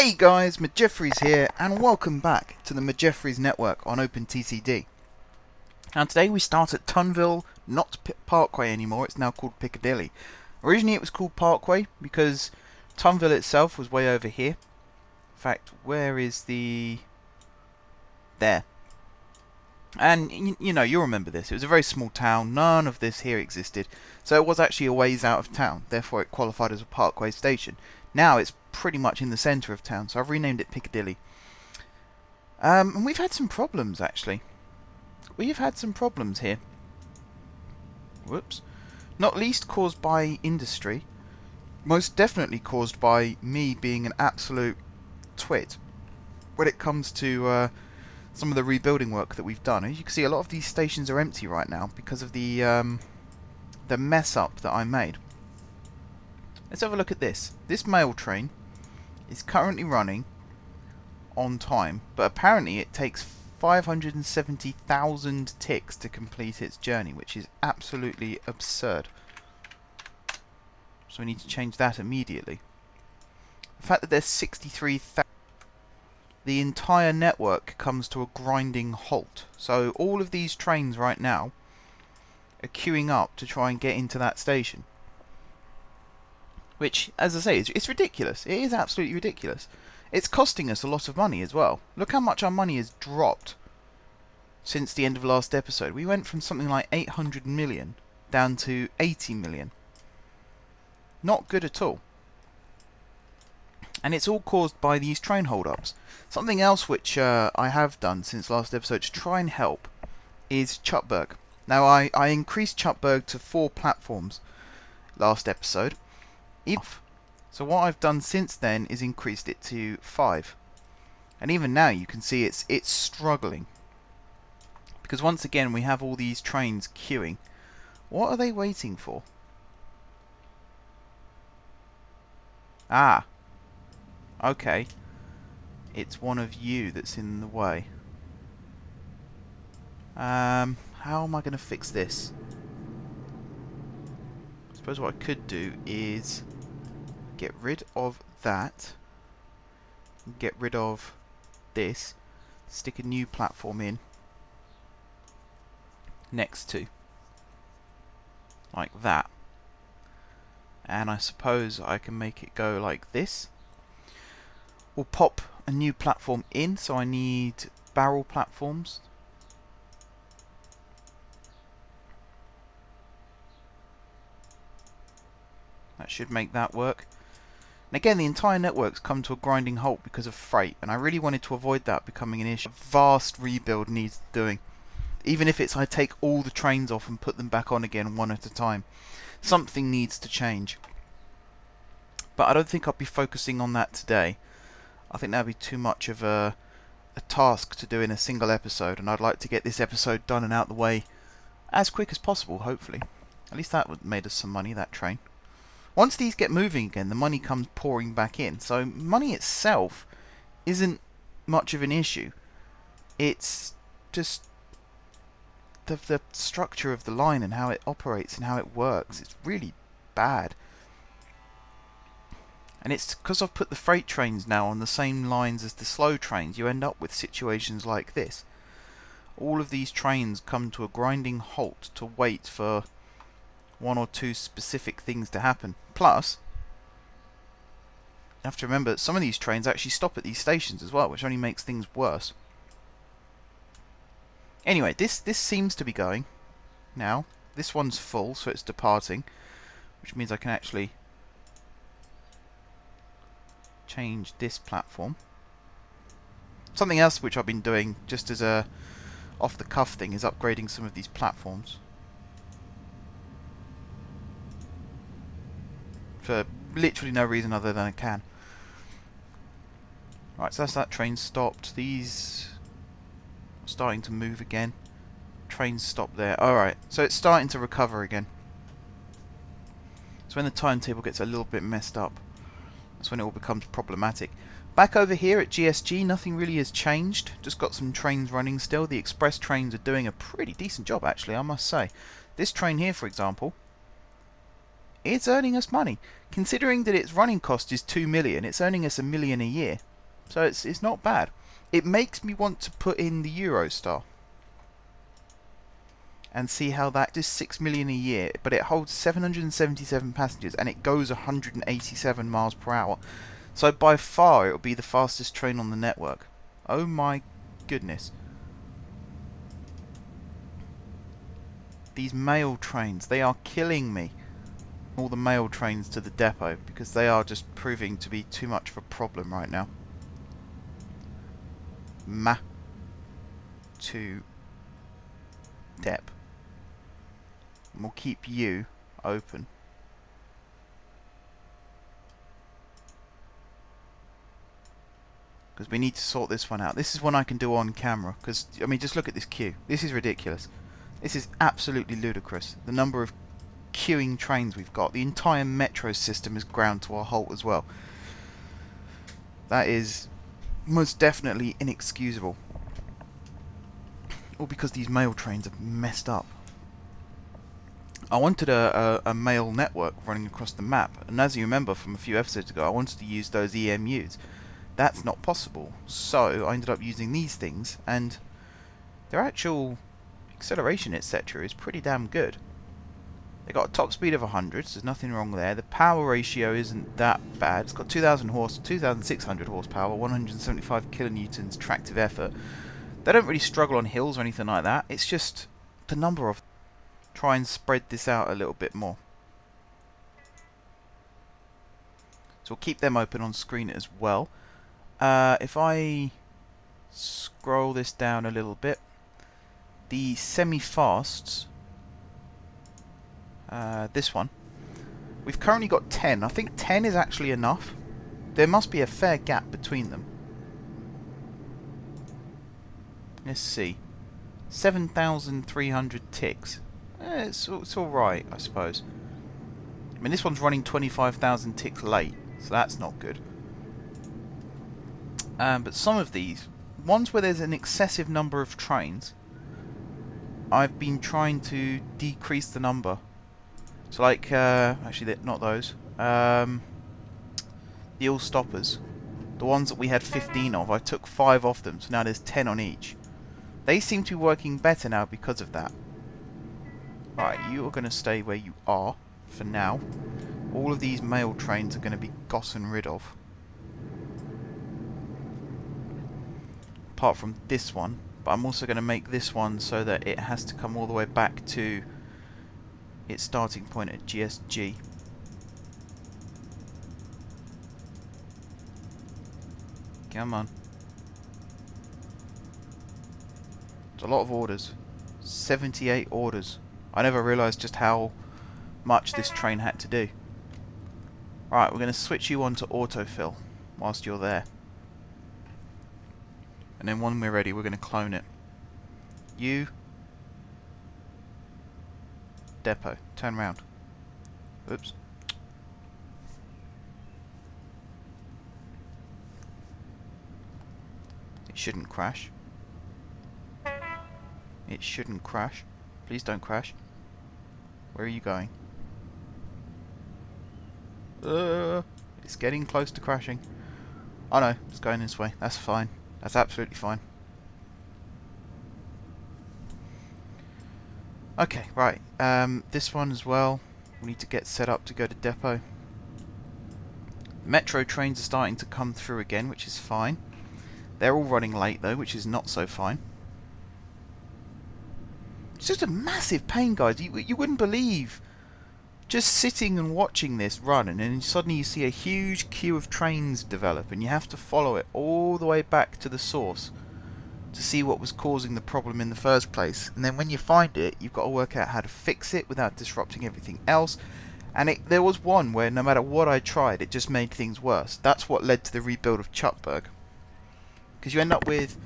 Hey guys, McJeffries here, and welcome back to the McJeffries Network on OpenTTD. Now today we start at Tunville, not Parkway anymore, it's now called Piccadilly. Originally it was called Parkway because Tunville itself was way over here. In fact, where is the... there. And you know, you'll remember this, it was a very small town, none of this here existed, so it was actually a ways out of town, therefore it qualified as a Parkway station. Now it's pretty much in the centre of town, so I've renamed it Piccadilly. And we've had some problems, actually. We've had some problems here. Whoops. Not least caused by industry. Most definitely caused by me being an absolute twit when it comes to some of the rebuilding work that we've done. As you can see, a lot of these stations are empty right now because of the mess up that I made. Let's have a look at this. This mail train is currently running on time, but apparently it takes 570,000 ticks to complete its journey, which is absolutely absurd. So we need to change that immediately. The fact that there's 63,000, the entire network comes to a grinding halt. So all of these trains right now are queuing up to try and get into that station. Which, as I say, it's ridiculous. It is absolutely ridiculous. It's costing us a lot of money as well. Look how much our money has dropped since the end of last episode. We went from something like 800 million down to 80 million. Not good at all. And it's all caused by these train hold-ups. Something else which I have done since last episode to try and help is Chupberg. Now, I increased Chupberg to 4 platforms last episode. So what I've done since then is increased it to 5. And even now you can see it's struggling. Because once again we have all these trains queuing. What are they waiting for? Ah. Okay. It's one of you that's in the way. How am I going to fix this? I suppose what I could do is get rid of that, get rid of this, stick a new platform in next to, like that, and I suppose I can make it go like this. We'll pop a new platform in, so I need barrel platforms. That should make that work. And again, the entire network's come to a grinding halt because of freight, and I really wanted to avoid that becoming an issue. A vast rebuild needs doing. Even if it's I take all the trains off and put them back on again one at a time. Something needs to change. But I don't think I'll be focusing on that today. I think that would be too much of a task to do in a single episode, and I'd like to get this episode done and out the way as quick as possible, hopefully. At least that would made us some money, that train. Once these get moving again, the money comes pouring back in. So money itself isn't much of an issue. It's just the structure of the line and how it operates and how it works. It's really bad. And it's because I've put the freight trains now on the same lines as the slow trains, you end up with situations like this. All of these trains come to a grinding halt to wait for 1 or 2 specific things to happen. Plus, you have to remember that some of these trains actually stop at these stations as well, which only makes things worse. Anyway, this seems to be going now. This one's full, so it's departing, which means I can actually change this platform. Something else which I've been doing, just as a off-the-cuff thing, is upgrading some of these platforms. For literally no reason other than I can. Right, so that's that train stopped. These are starting to move again. Trains stopped there. Alright, so it's starting to recover again. So when the timetable gets a little bit messed up, that's when it all becomes problematic. Back over here at GSG, nothing really has changed. Just got some trains running still. The express trains are doing a pretty decent job, actually, I must say. This train here, for example, it's earning us money. Considering that its running cost is 2 million, it's earning us $1 million a year. So it's not bad. It makes me want to put in the Eurostar and see how that is 6 million a year, but it holds 777 passengers and it goes 187 miles per hour. So by far it will be the fastest train on the network. Oh my goodness. These mail trains, they are killing me. All the mail trains to the depot, because they are just proving to be too much of a problem right now. To dep. And we'll keep you open. Because we need to sort this one out. This is one I can do on camera. Because, I mean, just look at this queue. This is ridiculous. This is absolutely ludicrous. The number of queuing trains we've got. The entire metro system is ground to a halt as well. That is most definitely inexcusable. All because these mail trains are messed up. I wanted a mail network running across the map, and as you remember from a few episodes ago, I wanted to use those EMUs. That's not possible, so I ended up using these things, and their actual acceleration, etc., is pretty damn good. They got a top speed of 100, so there's nothing wrong there. The power ratio isn't that bad. It's got 2,600 horsepower, 175 kilonewtons tractive effort. They don't really struggle on hills or anything like that. It's just the number of... Try and spread this out a little bit more. So we'll keep them open on screen as well. If I scroll this down a little bit, the semi-fasts, this one, we've currently got 10. I think 10 is actually enough. There must be a fair gap between them. Let's see. 7,300 ticks. It's alright, I suppose. I mean, this one's running 25,000 ticks late, so that's not good. But some of these, ones where there's an excessive number of trains, I've been trying to decrease the number. So like, actually not those, the all stoppers, the ones that we had 15 of, I took 5 off them, so now there's 10 on each. They seem to be working better now because of that. Right, you are going to stay where you are for now. All of these mail trains are going to be gotten rid of. Apart from this one, but I'm also going to make this one so that it has to come all the way back to its starting point at GSG. Come on. It's a lot of orders. 78 orders. I never realised just how much this train had to do. Right, we're going to switch you on to autofill whilst you're there. And then when we're ready, we're going to clone it. You. Depot. Turn round. Oops. It shouldn't crash. It shouldn't crash. Please don't crash. Where are you going? It's getting close to crashing. Oh no, it's going this way. That's fine. That's absolutely fine. Okay, right. This one as well. We need to get set up to go to depot. Metro trains are starting to come through again, which is fine. They're all running late though, which is not so fine. It's just a massive pain, guys. You wouldn't believe just sitting and watching this run, and then suddenly you see a huge queue of trains develop, and you have to follow it all the way back to the source to see what was causing the problem in the first place. And then when you find it, you've got to work out how to fix it without disrupting everything else. And there was one where no matter what I tried, it just made things worse. That's what led to the rebuild of Chuckburg. Because you end up with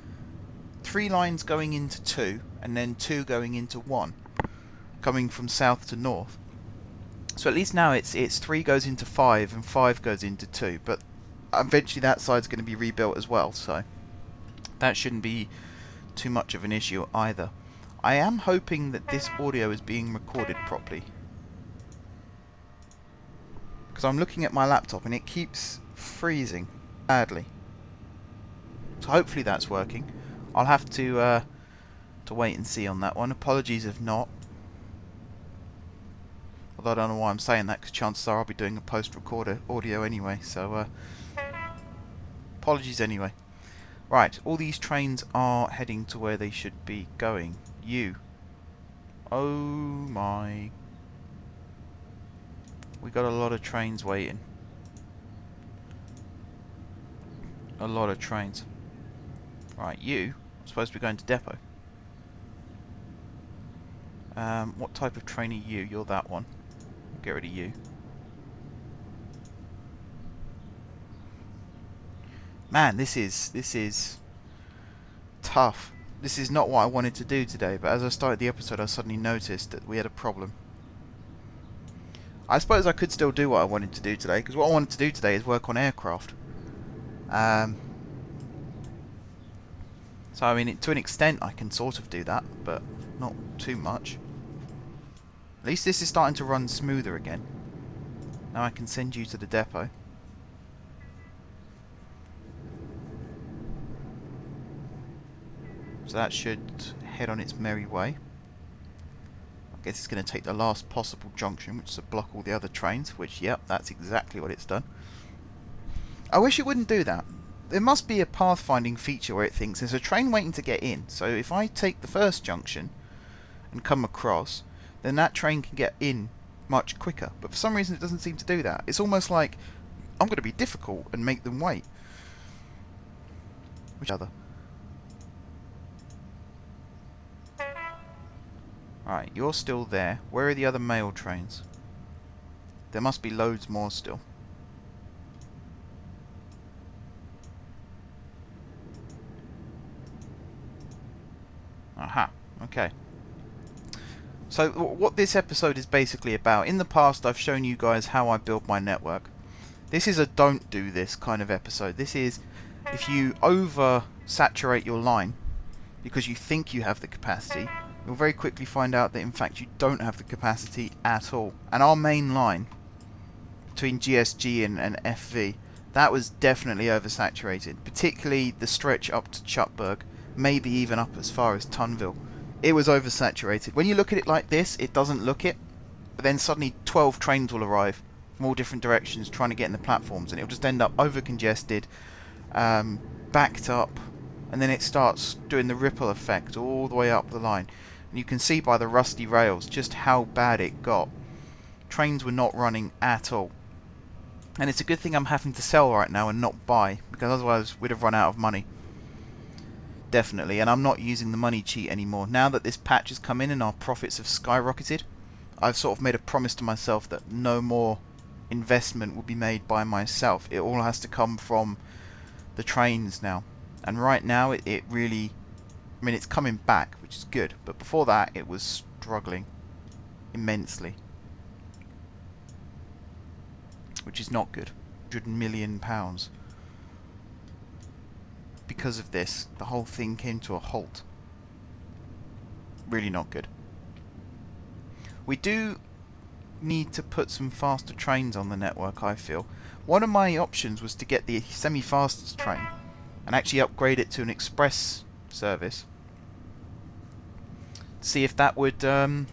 3 lines going into 2, and then 2 going into 1, coming from south to north. So at least now it's 3 goes into 5 and 5 goes into 2, but eventually that side's going to be rebuilt as well, so that shouldn't be too much of an issue either. I am hoping that this audio is being recorded properly, because I'm looking at my laptop and it keeps freezing badly. So hopefully that's working. I'll have to wait and see on that one. Apologies if not. Although I don't know why I'm saying that, because chances are I'll be doing a post-recorder audio anyway, so apologies anyway. Right, all these trains are heading to where they should be going. You. Oh my. We got a lot of trains waiting. A lot of trains. Right, you are supposed to be going to depot. What type of train are you? You're that one. Get rid of you. Man, this is tough. This is not what I wanted to do today, but as I started the episode I suddenly noticed that we had a problem. I suppose I could still do what I wanted to do today, because what I wanted to do today is work on aircraft. So I mean, to an extent I can sort of do that, but not too much. At least this is starting to run smoother again. Now I can send you to the depot. So that should head on its merry way. I guess it's going to take the last possible junction, which is to block all the other trains, which, yep, that's exactly what it's done. I wish it wouldn't do that. There must be a pathfinding feature where it thinks there's a train waiting to get in, so if I take the first junction and come across, then that train can get in much quicker. But for some reason it doesn't seem to do that. It's almost like I'm going to be difficult and make them wait. Which other? Right, you're still there. Where are the other mail trains? There must be loads more still. Aha, okay. So what this episode is basically about, in the past I've shown you guys how I build my network. This is a don't do this kind of episode. This is if you over-saturate your line because you think you have the capacity, you'll very quickly find out that in fact you don't have the capacity at all. And our main line between GSG and FV, that was definitely oversaturated, particularly the stretch up to Chutburg, maybe even up as far as Tunville. It was oversaturated. When you look at it like this, it doesn't look it, but then suddenly 12 trains will arrive from all different directions trying to get in the platforms, and it'll just end up over congested, backed up, and then it starts doing the ripple effect all the way up the line. And you can see by the rusty rails just how bad it got. Trains were not running at all. And it's a good thing I'm having to sell right now and not buy, because otherwise we'd have run out of money. Definitely, and I'm not using the money cheat anymore. Now that this patch has come in and our profits have skyrocketed, I've sort of made a promise to myself that no more investment will be made by myself. It all has to come from the trains now. And right now it really, I mean, it's coming back, which is good, but before that it was struggling immensely, which is not good. £100 million. Because of this, the whole thing came to a halt. Really not good. We do need to put some faster trains on the network, I feel. One of my options was to get the semi-fastest train and actually upgrade it to an express service. See if that would... what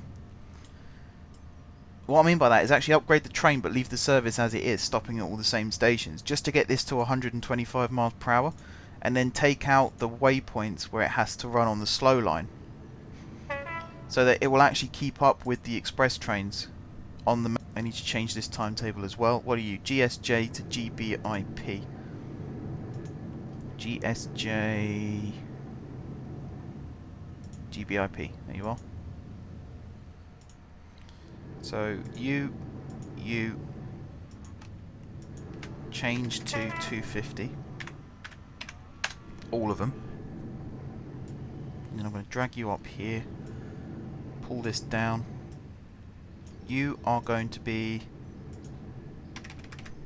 I mean by that is actually upgrade the train but leave the service as it is, stopping at all the same stations, just to get this to 125 miles per hour. And then take out the waypoints where it has to run on the slow line, so that it will actually keep up with the express trains on the... I need to change this timetable as well. What are you? GSJ to GBIP. GSJ... GBIP. There you are. So you change to 250. All of them. And then I'm going to drag you up here, pull this down. You are going to be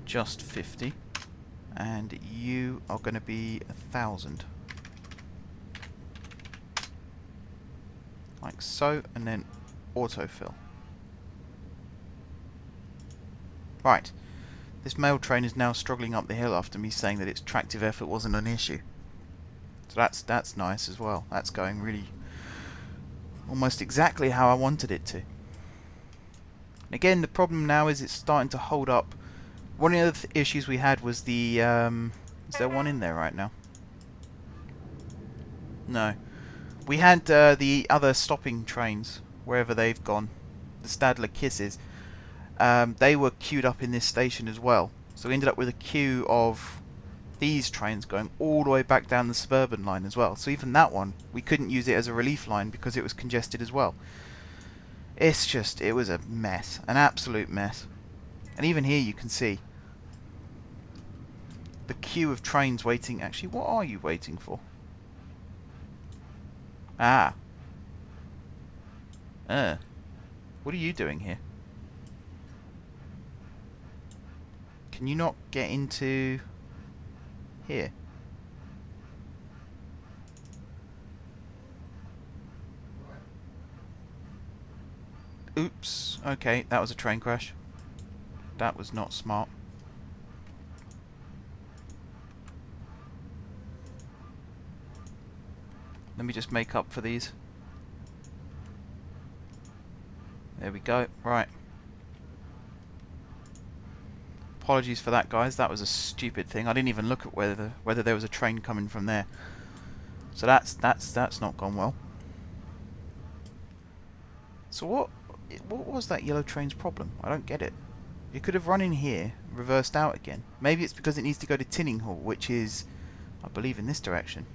just 50, and you are going to be 1,000. Like so, and then autofill. Right. This mail train is now struggling up the hill after me saying that its tractive effort wasn't an issue. So that's nice as well. That's going really almost exactly how I wanted it to. Again, the problem now is it's starting to hold up. One of the other issues we had was the is there one in there right now? No. We had the other stopping trains, wherever they've gone, the Stadler Kisses. They were queued up in this station as well. So we ended up with a queue of these trains going all the way back down the Suburban line as well. So even that one, we couldn't use it as a relief line because it was congested as well. It's just, it was a mess, an absolute mess. And even here you can see the queue of trains waiting. Actually, what are you waiting for? Ah. What are you doing here? Can you not get into here? Oops. Okay, that was a train crash. That was not smart. Let me just make up for these. There we go. Right. Apologies for that, guys. That was a stupid thing. I didn't even look at whether there was a train coming from there. So that's not gone well. So what was that yellow train's problem? I don't get it. It could have run in here, reversed out again. Maybe it's because it needs to go to Tinninghall, which is, I believe, in this direction.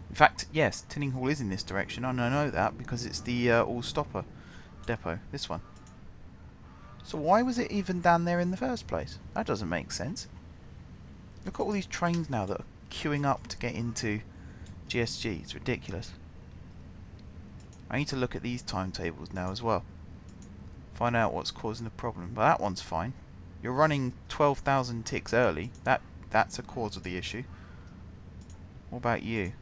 In fact, yes, Tinninghall is in this direction, and I know that because it's the all-stopper depot, this one. So why was it even down there in the first place? That doesn't make sense. Look at all these trains now that are queuing up to get into GSG. It's ridiculous. I need to look at these timetables now as well. Find out what's causing the problem. But that one's fine. You're running 12,000 ticks early. That's a cause of the issue. What about you?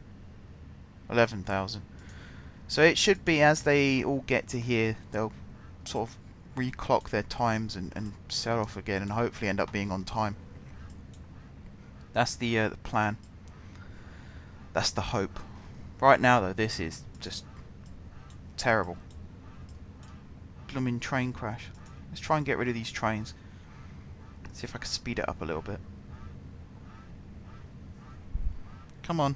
11,000. So it should be as they all get to here, they'll sort of reclock their times and set off again and hopefully end up being on time. That's the plan. That's the hope. Right now though, this is just terrible. Blooming train crash. Let's try and get rid of these trains. See if I can speed it up a little bit. Come on.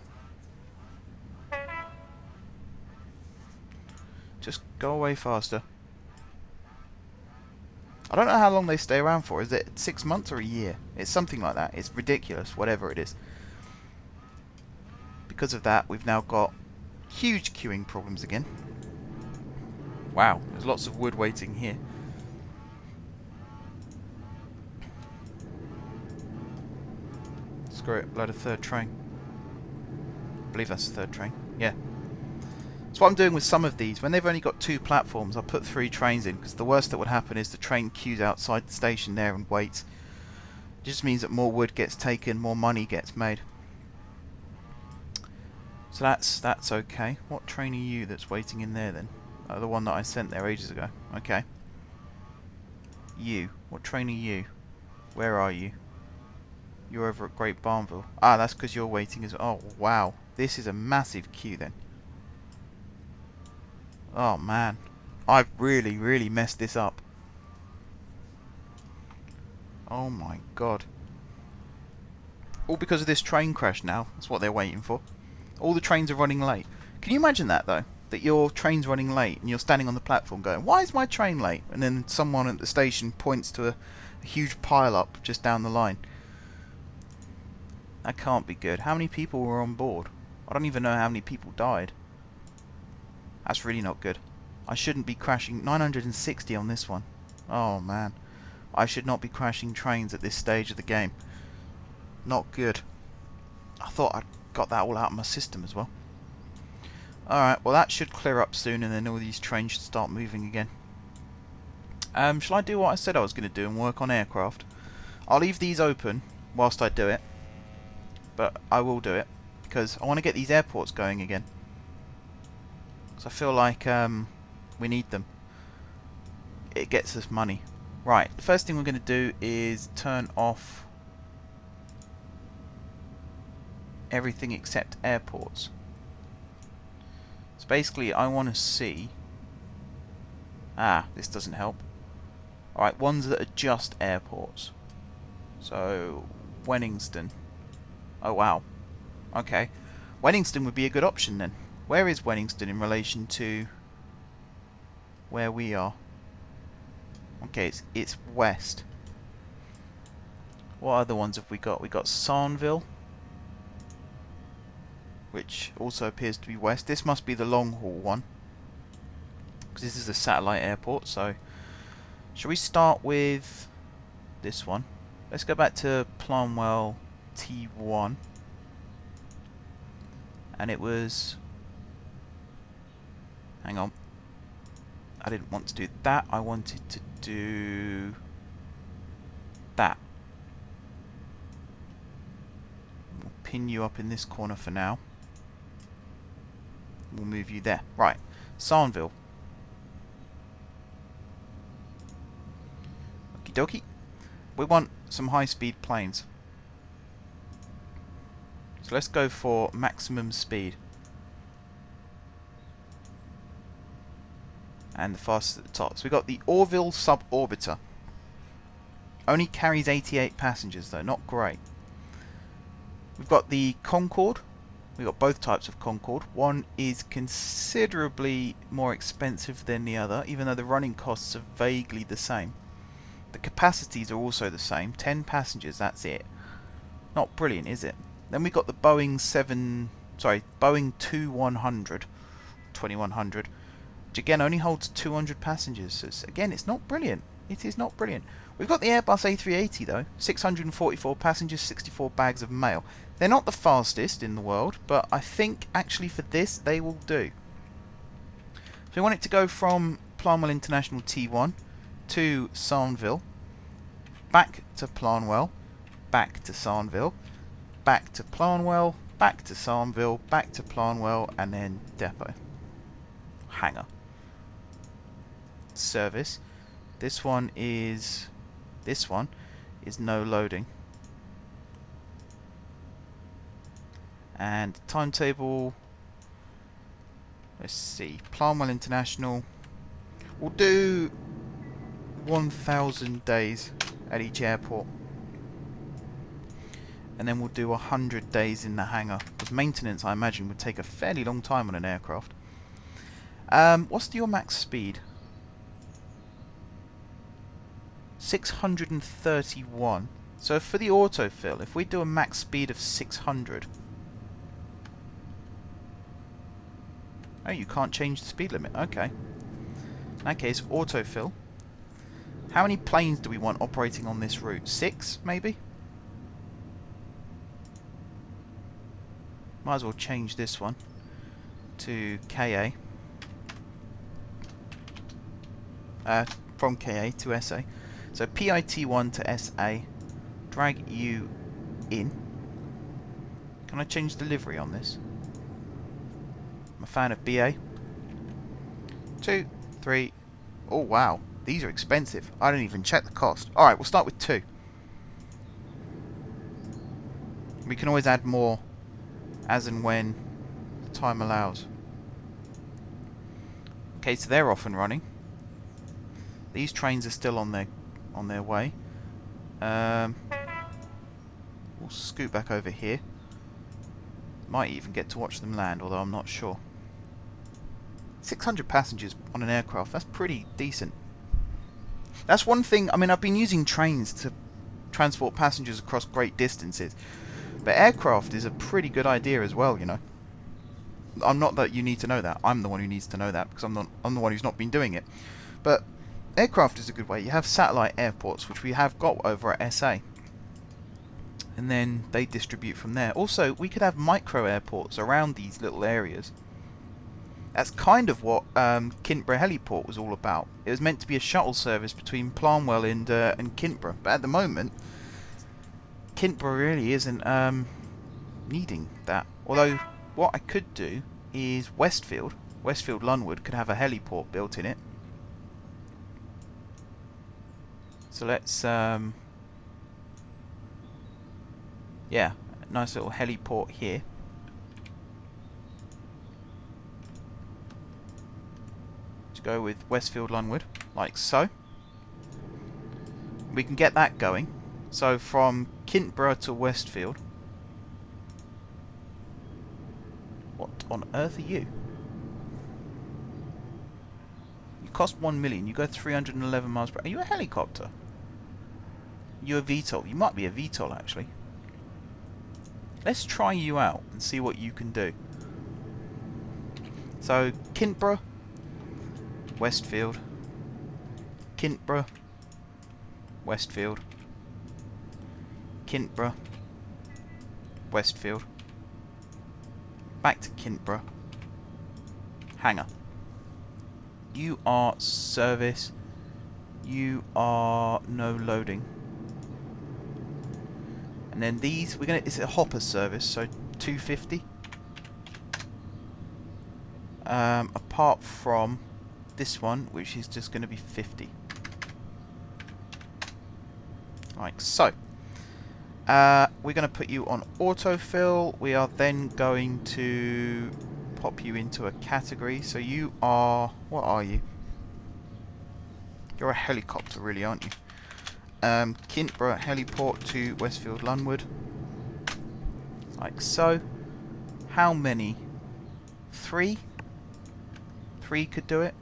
Just go away faster. I don't know how long they stay around for. Is it 6 months or a year? It's something like that. It's ridiculous, whatever it is. Because of that, we've now got huge queuing problems again. Wow, there's lots of wood waiting here. Screw it, load a third train. I believe that's the third train. Yeah. That's what I'm doing with some of these. When they've only got 2 platforms, I'll put 3 trains in, because the worst that would happen is the train queues outside the station there and waits. It just means that more wood gets taken, more money gets made. So that's okay. What train are you that's waiting in there then? Oh, the one that I sent there ages ago. Okay. You. What train are you? Where are you? You're over at Great Barnville. Ah, that's because you're waiting as well. Oh, wow. This is a massive queue then. Oh, man. I've really, really messed this up. Oh, my God. All because of this train crash now. That's what they're waiting for. All the trains are running late. Can you imagine that, though? That your train's running late and you're standing on the platform going, why is my train late? And then someone at the station points to a huge pile-up just down the line. That can't be good. How many people were on board? I don't even know how many people died. That's really not good. I shouldn't be crashing. 960 on this one. Oh, man. I should not be crashing trains at this stage of the game. Not good. I thought I'd got that all out of my system as well. Alright, well that should clear up soon and then all these trains should start moving again. Shall I do what I said I was going to do and work on aircraft? I'll leave these open whilst I do it. But I will do it because I want to get these airports going again. Because I feel like we need them. It gets us money. Right, the first thing we're going to do is turn off everything except airports. So basically I want to see... this doesn't help. Alright, ones that are just airports. So, Wenningston. Oh wow. Okay. Wenningston would be a good option then. Where is Wenningston in relation to where we are? Okay, it's west. What other ones have we got? We got Sarnville, which also appears to be west. This must be the long haul one, because this is a satellite airport. So, shall we start with this one? Let's go back to Planwell T1, and it was... Hang on. I didn't want to do that. I wanted to do that. We'll pin you up in this corner for now. We'll move you there. Right. Sarnville. Okie dokie. We want some high-speed planes. So let's go for maximum speed. And the fastest at the top. So we've got the Orville Suborbiter. Only carries 88 passengers though, not great. We've got the Concorde. We've got both types of Concorde. One is considerably more expensive than the other, even though the running costs are vaguely the same. The capacities are also the same. 10 passengers, that's it. Not brilliant, is it? Then we've got the Boeing 2100, which again only holds 200 passengers. So again, it's not brilliant. It is not brilliant. We've got the Airbus A380 though, 644 passengers, 64 bags of mail. They're not the fastest in the world, but I think actually for this they will do. So we want it to go from Planwell International T1 to Sarnville, back to Planwell, back to Sarnville, back to Planwell, back to Sarnville, back to Planwell, and then depot. Hangar. Service. This one is no loading. And timetable, let's see, Planwell International, we'll do 1,000 days at each airport. And then we'll do 100 days in the hangar. Because maintenance, I imagine, would take a fairly long time on an aircraft. What's your max speed? 631. So for the autofill, if we do a max speed of 600... Oh, you can't change the speed limit. Okay. In that case, autofill. How many planes do we want operating on this route? 6, maybe? Might as well change this one to KA. From KA to SA. So PIT1 to SA. Drag you in. Can I change the livery on this? I'm a fan of BA. 2, 3. Oh wow, these are expensive. I didn't even check the cost. Alright, we'll start with 2. We can always add more as and when the time allows. Okay, so they're off and running. These trains are still on their way. We'll scoot back over here. Might even get to watch them land, although I'm not sure. 600 passengers on an aircraft, that's pretty decent. That's one thing, I mean, I've been using trains to transport passengers across great distances. But aircraft is a pretty good idea as well, you know. I'm not that you need to know that. I'm the one who needs to know that because I'm the one who's not been doing it. But aircraft is a good way. You have satellite airports, which we have got over at SA. And then they distribute from there. Also, we could have micro airports around these little areas. That's kind of what Kintborough Heliport was all about. It was meant to be a shuttle service between Planwell and Kintborough. But at the moment, Kintborough really isn't needing that. Although, what I could do is Westfield Lunwood could have a heliport built in it. So let's, yeah, nice little heliport here. To go with Westfield Lunwood, like so. We can get that going. So from Kintborough to Westfield. What on earth are you? You cost 1 million. You go 311 miles per hour. Are you a helicopter? You a VTOL? You might be a VTOL actually. Let's try you out and see what you can do. So Kintborough, Westfield, Kintborough, Westfield, Kintborough, Westfield, back to Kintborough, hangar. You are service, you are no loading. And then these, it's a hopper service, so 250. Apart from this one, which is just going to be 50. Like so. We're going to put you on autofill. We are then going to pop you into a category. So you are... What are you? You're a helicopter, really, aren't you? Kintborough heliport to Westfield Lunwood. Like so. How many? 3? 3 could do it.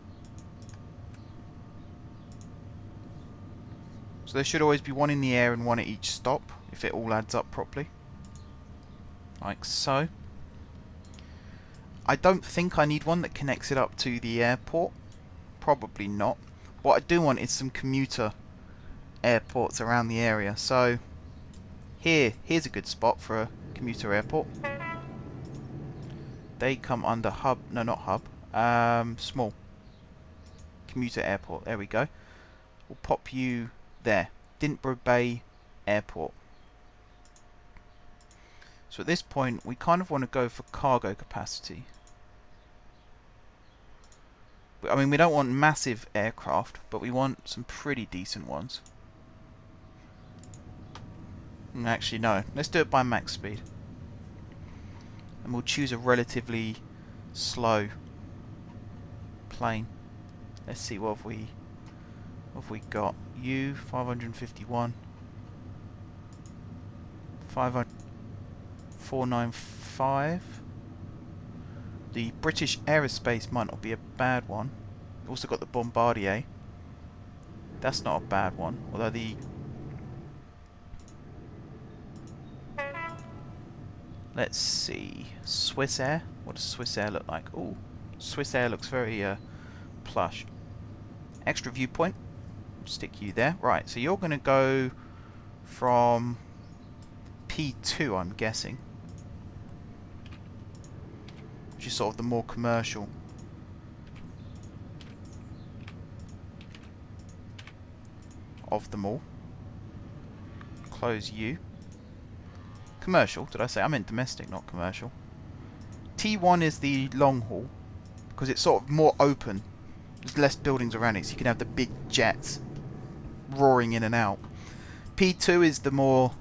So there should always be one in the air and one at each stop, if it all adds up properly. Like so. I don't think I need one that connects it up to the airport. Probably not. What I do want is some commuter airports around the area. So here's a good spot for a commuter airport. They come under hub, no not hub, small commuter airport. There we go. We'll pop you there. Dintborough Bay Airport. So at this point we kind of want to go for cargo capacity. I mean, we don't want massive aircraft, but we want some pretty decent ones. Actually, no. Let's do it by max speed. And we'll choose a relatively slow plane. Let's see, what have we got? U 551 495. The British Aerospace might not be a bad one. Also got the Bombardier. That's not a bad one. Although the... Let's see. Swiss Air. What does Swiss Air look like? Ooh, Swiss Air looks very plush. Extra viewpoint. Stick you there. Right, so you're going to go from P2, I'm guessing. Which is sort of the more commercial. Of them all. Close you. Commercial, did I say? I meant domestic, not commercial. T1 is the long haul, because it's sort of more open. There's less buildings around it, so you can have the big jets roaring in and out. P2 is the more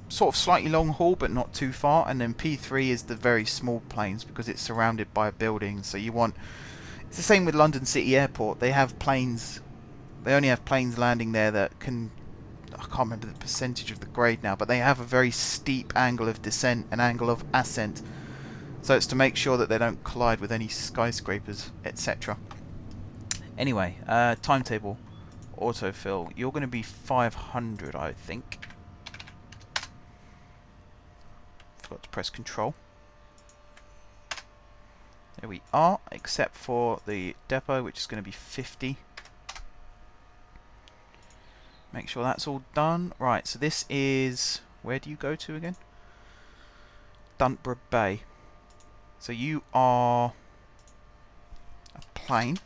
sort of slightly long haul, but not too far. And then P3 is the very small planes, because it's surrounded by buildings. So you want... It's the same with London City Airport. They have planes... They only have planes landing there that can... I can't remember the percentage of the grade now, but they have a very steep angle of descent and angle of ascent. So it's to make sure that they don't collide with any skyscrapers, etc. Anyway, timetable, autofill. You're going to be 500, I think. Forgot to press control. There we are, except for the depot, which is going to be 50. Make sure that's all done. Right, so this is... Where do you go to again? Dintborough Bay. So you are a plane.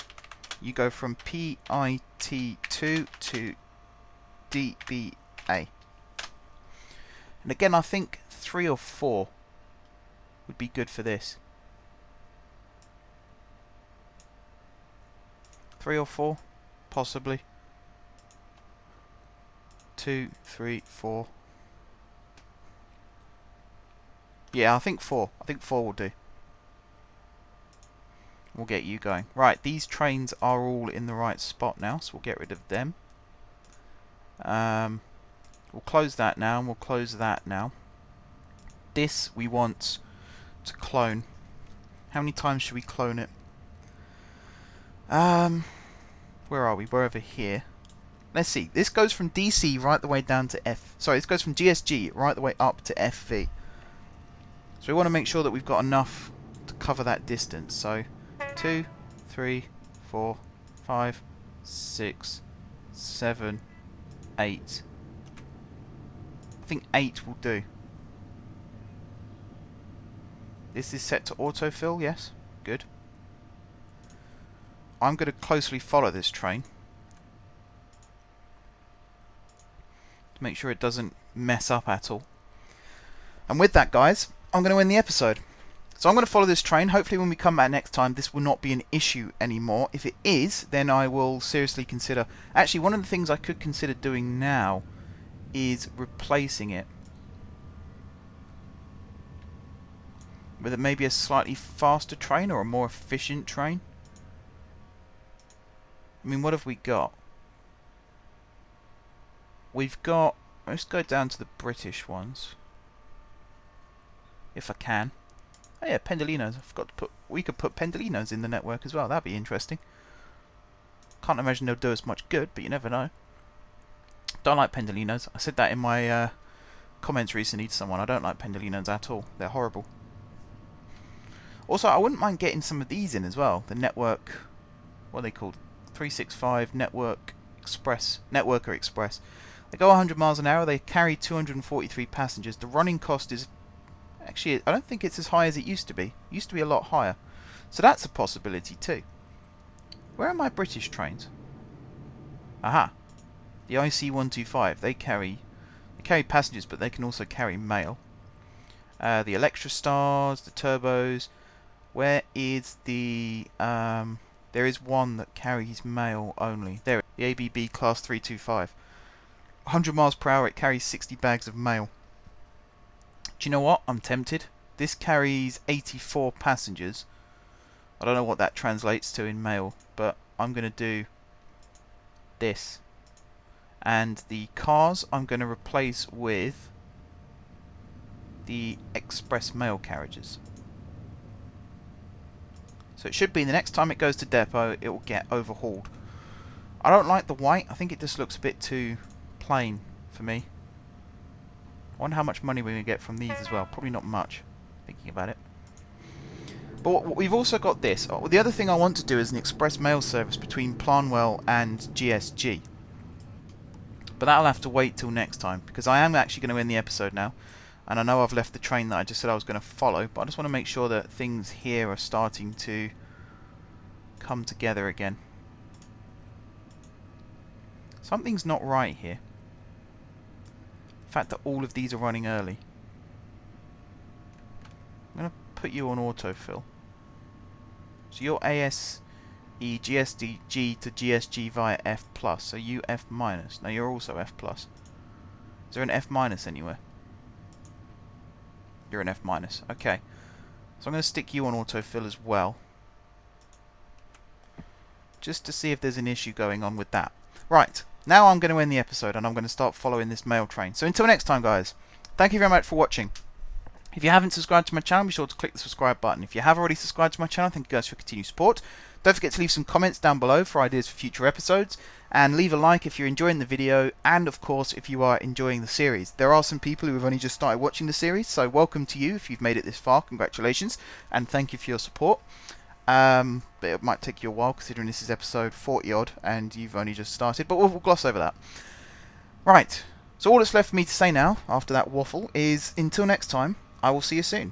You go from PIT2 to DBA. And again, I think 3 or 4 would be good for this. 3 or 4, possibly. 2, 3, 4. Yeah, I think 4. I think 4 will do. We'll get you going. Right, these trains are all in the right spot now, so we'll get rid of them. We'll close that now, and we'll close that now. This we want to clone. How many times should we clone it? Where are we? We're over here. Let's see. This goes from DC right the way down to F. Sorry, this goes from GSG right the way up to FV. So we want to make sure that we've got enough to cover that distance. So 2, 3, 4, 5, 6, 7, 8. I think 8 will do. This is set to autofill, yes. Good. I'm going to closely follow this train to make sure it doesn't mess up at all. And with that, guys, I'm going to end the episode. So I'm going to follow this train. Hopefully when we come back next time, this will not be an issue anymore. If it is, then I will seriously consider... Actually, one of the things I could consider doing now is replacing it with maybe a slightly faster train or a more efficient train. I mean, what have we got? We've got... Let's go down to the British ones. If I can. Oh yeah, Pendolinos. I forgot to put... We could put Pendolinos in the network as well. That'd be interesting. Can't imagine they'll do us much good, but you never know. Don't like Pendolinos. I said that in my comments recently to someone. I don't like Pendolinos at all. They're horrible. Also, I wouldn't mind getting some of these in as well. The network... What are they called? 365 Network Express. Networker Express. They go 100 miles an hour. They carry 243 passengers. The running cost is... Actually, I don't think it's as high as it used to be. It used to be a lot higher. So that's a possibility too. Where are my British trains? Aha. The IC125. They carry passengers, but they can also carry mail. The Electra Stars, the Turbos. Where is the... there is one that carries mail only. There, the ABB Class 325. 100 miles per hour, it carries 60 bags of mail. Do you know what? I'm tempted. This carries 84 passengers. I don't know what that translates to in mail, but I'm going to do this. And the cars I'm going to replace with the express mail carriages. So it should be the next time it goes to depot, it will get overhauled. I don't like the white. I think it just looks a bit too plain for me. I wonder how much money we're going to get from these as well. Probably not much, thinking about it. But we've also got this. Oh, the other thing I want to do is an express mail service between Planwell and GSG. But that'll have to wait till next time, because I am actually going to end the episode now. And I know I've left the train that I just said I was going to follow, but I just want to make sure that things here are starting to come together again. Something's not right here. The fact that all of these are running early. I'm going to put you on autofill. So you're ASE GSG to GSG via F+, so you F-. No, you're also F+. Is there an F- anywhere? You're an F-. Okay. So I'm going to stick you on autofill as well. Just to see if there's an issue going on with that. Right. Now I'm going to end the episode and I'm going to start following this mail train. So until next time, guys, thank you very much for watching. If you haven't subscribed to my channel, be sure to click the subscribe button. If you have already subscribed to my channel, thank you guys for your continued support. Don't forget to leave some comments down below for ideas for future episodes. And leave a like if you're enjoying the video. And of course, if you are enjoying the series. There are some people who have only just started watching the series. So welcome to you if you've made it this far. Congratulations. And thank you for your support. But it might take you a while considering this is episode 40 odd and you've only just started, but we'll gloss over that. Right, so all that's left for me to say now after that waffle is until next time, I will see you soon.